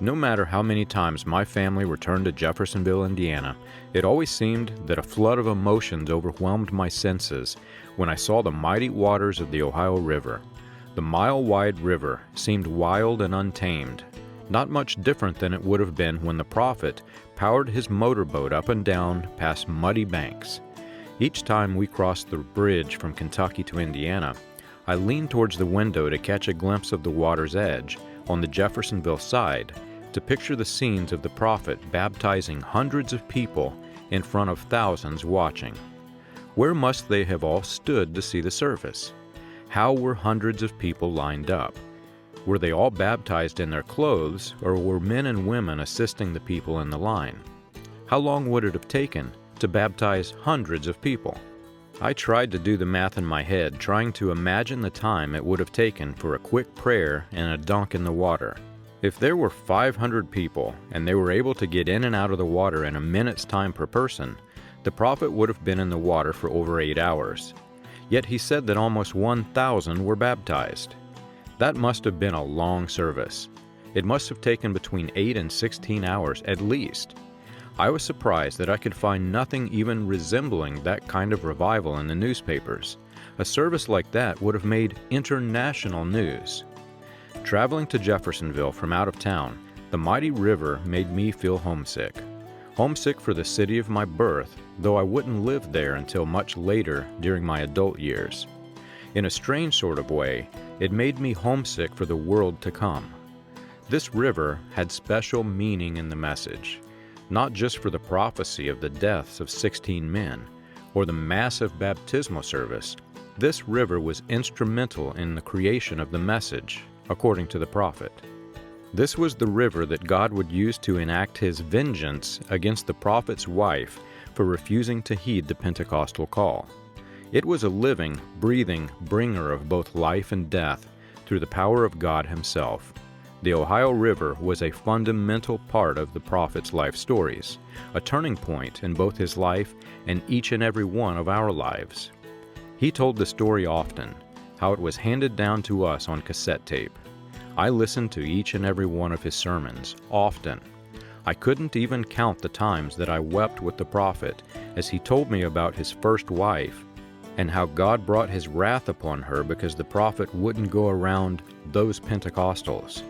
No matter how many times my family returned to Jeffersonville, Indiana, it always seemed that a flood of emotions overwhelmed my senses when I saw the mighty waters of the Ohio River. The mile-wide river seemed wild and untamed, not much different than it would have been when the prophet powered his motorboat up and down past muddy banks. Each time we crossed the bridge from Kentucky to Indiana, I leaned towards the window to catch a glimpse of the water's edge on the Jeffersonville side, to picture the scenes of the prophet baptizing hundreds of people in front of thousands watching. Where must they have all stood to see the service? How were hundreds of people lined up? Were they all baptized in their clothes, or were men and women assisting the people in the line? How long would it have taken to baptize hundreds of people? I tried to do the math in my head, trying to imagine the time it would have taken for a quick prayer and a dunk in the water. If there were 500 people and they were able to get in and out of the water in a minute's time per person, the prophet would have been in the water for over 8 hours. Yet he said that almost 1,000 were baptized. That must have been a long service. It must have taken between 8 and 16 hours at least. I was surprised that I could find nothing even resembling that kind of revival in the newspapers. A service like that would have made international news. Traveling to Jeffersonville from out of town, the mighty river made me feel homesick. Homesick for the city of my birth, though I wouldn't live there until much later during my adult years. In a strange sort of way, it made me homesick for the world to come. This river had special meaning in the message, not just for the prophecy of the deaths of 16 men, or the massive baptismal service. This river was instrumental in the creation of the message, according to the prophet. This was the river that God would use to enact his vengeance against the prophet's wife for refusing to heed the Pentecostal call. It was a living, breathing bringer of both life and death through the power of God himself. The Ohio River was a fundamental part of the prophet's life stories, a turning point in both his life and each and every one of our lives. He told the story often, how it was handed down to us on cassette tape. I listened to each and every one of his sermons, often. I couldn't even count the times that I wept with the prophet as he told me about his first wife and how God brought his wrath upon her because the prophet wouldn't go around those Pentecostals.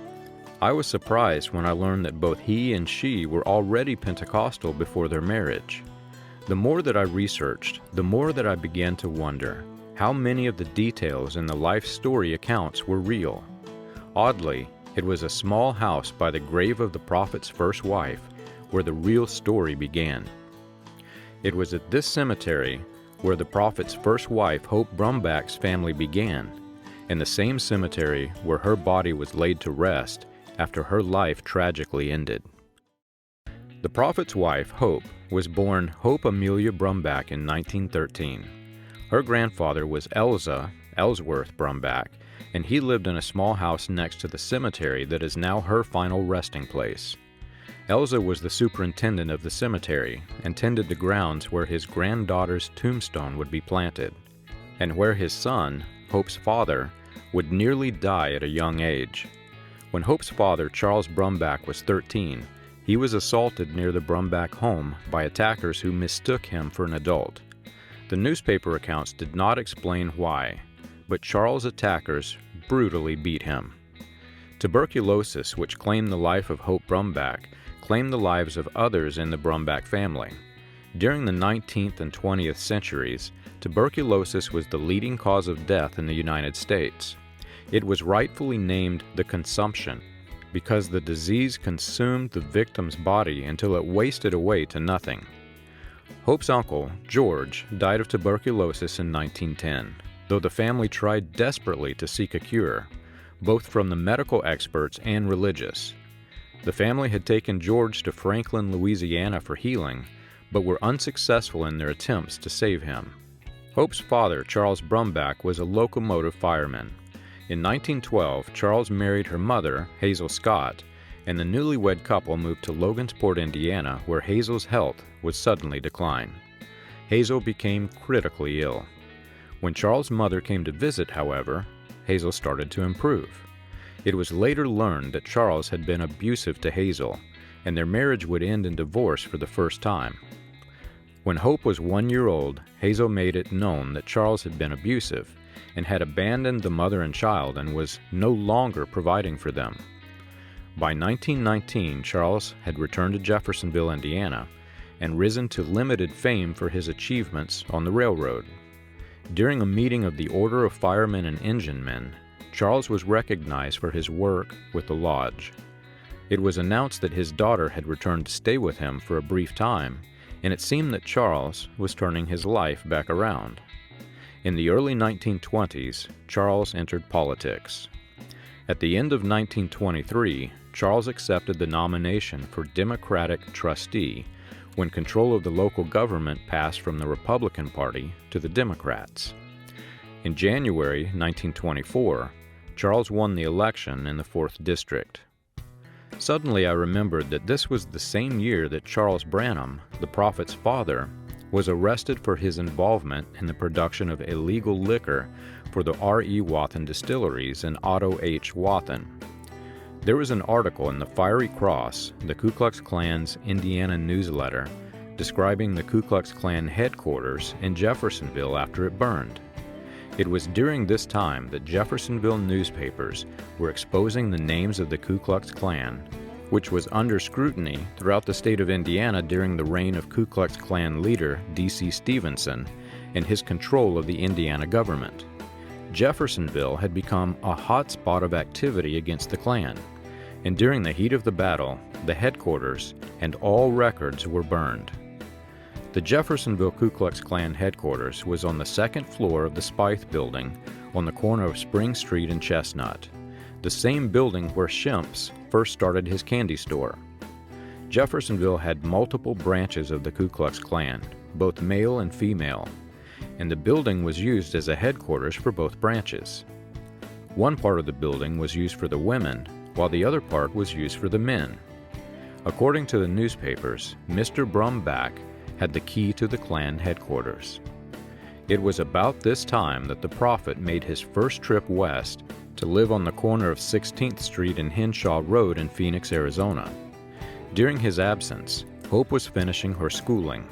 I was surprised when I learned that both he and she were already Pentecostal before their marriage. The more that I researched, the more that I began to wonder how many of the details in the life story accounts were real. Oddly, it was a small house by the grave of the prophet's first wife where the real story began. It was at this cemetery where the prophet's first wife, Hope Brumbach's family began, in the same cemetery where her body was laid to rest after her life tragically ended. The prophet's wife, Hope, was born Hope Amelia Brumbach in 1913. Her grandfather was Elza Brumbach, and he lived in a small house next to the cemetery that is now her final resting place. Elza was the superintendent of the cemetery and tended the grounds where his granddaughter's tombstone would be planted, and where his son, Hope's father, would nearly die at a young age. When Hope's father, Charles Brumbach, was 13, he was assaulted near the Brumback home by attackers who mistook him for an adult. The newspaper accounts did not explain why, but Charles' attackers brutally beat him. Tuberculosis, which claimed the life of Hope Brumbach, claimed the lives of others in the Brumback family. During the 19th and 20th centuries, tuberculosis was the leading cause of death in the United States. It was rightfully named the consumption because the disease consumed the victim's body until it wasted away to nothing. Hope's uncle, George, died of tuberculosis in 1910, though the family tried desperately to seek a cure, both from the medical experts and religious. The family had taken George to Franklin, Louisiana for healing, but were unsuccessful in their attempts to save him. Hope's father, Charles Brumbach, was a locomotive fireman. In 1912, Charles married her mother, Hazel Scott, and the newlywed couple moved to Logansport, Indiana, where Hazel's health would suddenly decline. Hazel became critically ill. When Charles' mother came to visit, however, Hazel started to improve. It was later learned that Charles had been abusive to Hazel, and their marriage would end in divorce for the first time. When Hope was 1 year old, Hazel made it known that Charles had been abusive and had abandoned the mother and child and was no longer providing for them. By 1919, Charles had returned to Jeffersonville, Indiana, and risen to limited fame for his achievements on the railroad. During a meeting of the Order of Firemen and Enginemen, Charles was recognized for his work with the lodge. It was announced that his daughter had returned to stay with him for a brief time, and it seemed that Charles was turning his life back around. In the early 1920s, Charles entered politics. At the end of 1923, Charles accepted the nomination for Democratic trustee when control of the local government passed from the Republican Party to the Democrats. In January 1924, Charles won the election in the 4th District. Suddenly I remembered that this was the same year that Charles Branham, the prophet's father, was arrested for his involvement in the production of illegal liquor for the R.E. Wathen distilleries and Otto H. Wathen. There was an article in the Fiery Cross, the Ku Klux Klan's Indiana newsletter, describing the Ku Klux Klan headquarters in Jeffersonville after it burned. It was during this time that Jeffersonville newspapers were exposing the names of the Ku Klux Klan, which was under scrutiny throughout the state of Indiana during the reign of Ku Klux Klan leader D.C. Stevenson and his control of the Indiana government. Jeffersonville had become a hot spot of activity against the Klan, and during the heat of the battle, the headquarters and all records were burned. The Jeffersonville Ku Klux Klan headquarters was on the second floor of the Spythe Building on the corner of Spring Street and Chestnut, the same building where Shemps first started his candy store. Jeffersonville had multiple branches of the Ku Klux Klan, both male and female, and the building was used as a headquarters for both branches. One part of the building was used for the women, while the other part was used for the men. According to the newspapers, Mr. Brumback had the key to the Klan headquarters. It was about this time that the prophet made his first trip west to live on the corner of 16th Street and Henshaw Road in Phoenix, Arizona. During his absence, Hope was finishing her schooling.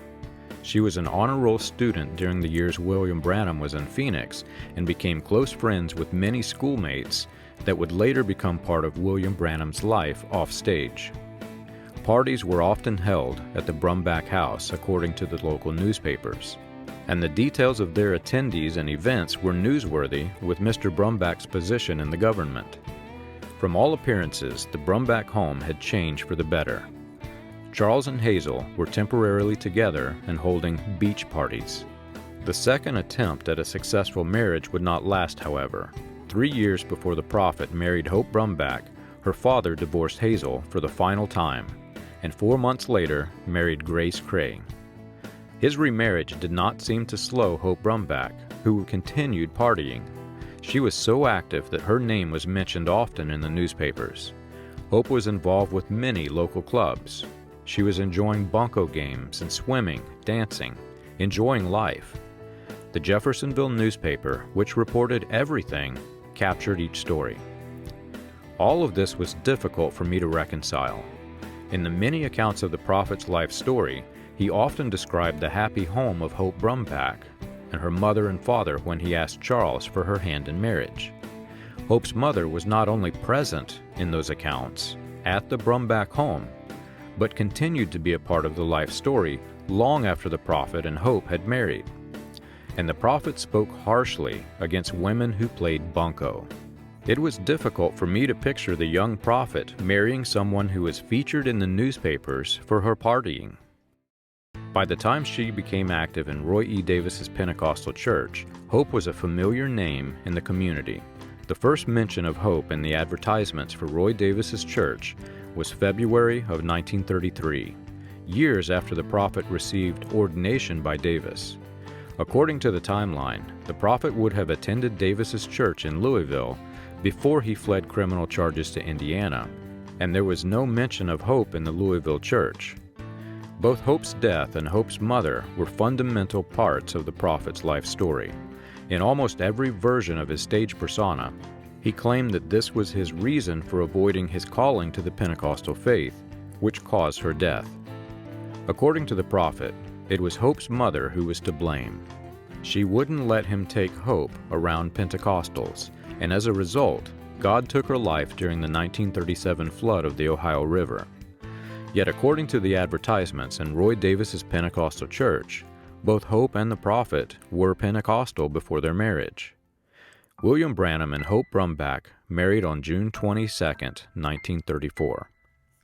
She was an honor roll student during the years William Branham was in Phoenix and became close friends with many schoolmates that would later become part of William Branham's life off stage. Parties were often held at the Brumback house, according to the local newspapers, and the details of their attendees and events were newsworthy with Mr. Brumback's position in the government. From all appearances, the Brumback home had changed for the better. Charles and Hazel were temporarily together and holding beach parties. The second attempt at a successful marriage would not last, however. 3 years before the prophet married Hope Brumbach, her father divorced Hazel for the final time, and 4 months later married Grace Creigh. His remarriage did not seem to slow Hope Brumbach, who continued partying. She was so active that her name was mentioned often in the newspapers. Hope was involved with many local clubs. She was enjoying bunco games and swimming, dancing, enjoying life. The Jeffersonville newspaper, which reported everything, captured each story. All of this was difficult for me to reconcile. In the many accounts of the prophet's life story, he often described the happy home of Hope Brumbach and her mother and father when he asked Charles for her hand in marriage. Hope's mother was not only present in those accounts at the Brumback home, but continued to be a part of the life story long after the prophet and Hope had married. And the prophet spoke harshly against women who played bunco. It was difficult for me to picture the young prophet marrying someone who was featured in the newspapers for her partying. By the time she became active in Roy E. Davis's Pentecostal church, Hope was a familiar name in the community. The first mention of Hope in the advertisements for Roy Davis's church was February of 1933, years after the prophet received ordination by Davis. According to the timeline, the prophet would have attended Davis's church in Louisville before he fled criminal charges to Indiana, and there was no mention of Hope in the Louisville church. Both Hope's death and Hope's mother were fundamental parts of the prophet's life story. In almost every version of his stage persona, he claimed that this was his reason for avoiding his calling to the Pentecostal faith, which caused her death. According to the prophet, it was Hope's mother who was to blame. She wouldn't let him take Hope around Pentecostals, and as a result, God took her life during the 1937 flood of the Ohio River. Yet according to the advertisements in Roy Davis's Pentecostal church, both Hope and the prophet were Pentecostal before their marriage. William Branham and Hope Brumbach married on June 22, 1934.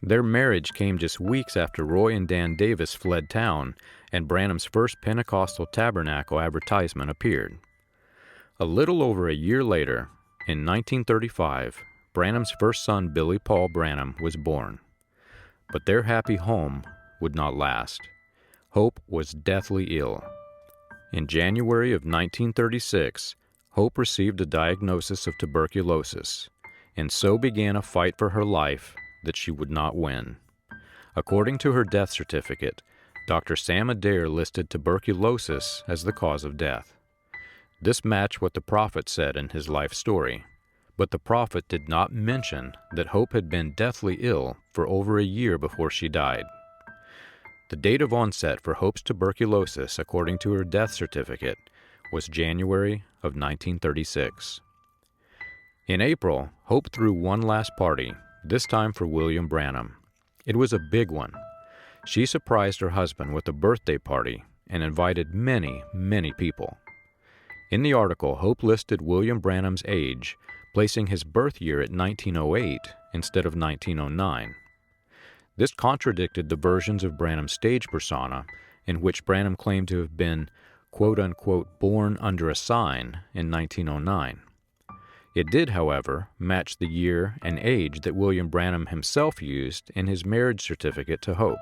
Their marriage came just weeks after Roy and Dan Davis fled town and Branham's first Pentecostal tabernacle advertisement appeared. A little over a year later, in 1935, Branham's first son Billy Paul Branham was born. But their happy home would not last. Hope was deathly ill. In January of 1936, Hope received a diagnosis of tuberculosis, and so began a fight for her life that she would not win. According to her death certificate, Dr. Sam Adair listed tuberculosis as the cause of death. This matched what the prophet said in his life story, but the prophet did not mention that Hope had been deathly ill for over a year before she died. The date of onset for Hope's tuberculosis, according to her death certificate, was January of 1936. In April, Hope threw one last party, this time for William Branham. It was a big one. She surprised her husband with a birthday party and invited many, many people. In the article, Hope listed William Branham's age, placing his birth year at 1908 instead of 1909. This contradicted the versions of Branham's stage persona, in which Branham claimed to have been, quote-unquote, born under a sign in 1909. It did, however, match the year and age that William Branham himself used in his marriage certificate to Hope.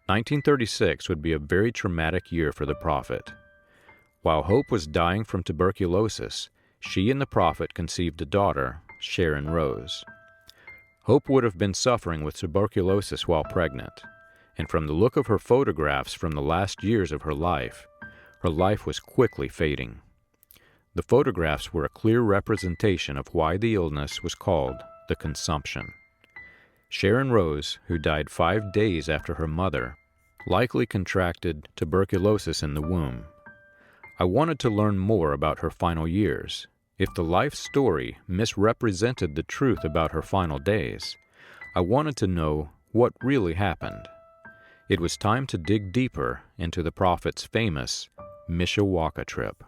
1936 would be a very traumatic year for the prophet. While Hope was dying from tuberculosis, she and the prophet conceived a daughter, Sharon Rose. Hope would have been suffering with tuberculosis while pregnant, and from the look of her photographs from the last years of her life was quickly fading. The photographs were a clear representation of why the illness was called the consumption. Sharon Rose, who died 5 days after her mother, likely contracted tuberculosis in the womb. I wanted to learn more about her final years. If the life story misrepresented the truth about her final days, I wanted to know what really happened. It was time to dig deeper into the prophet's famous Mishawaka trip.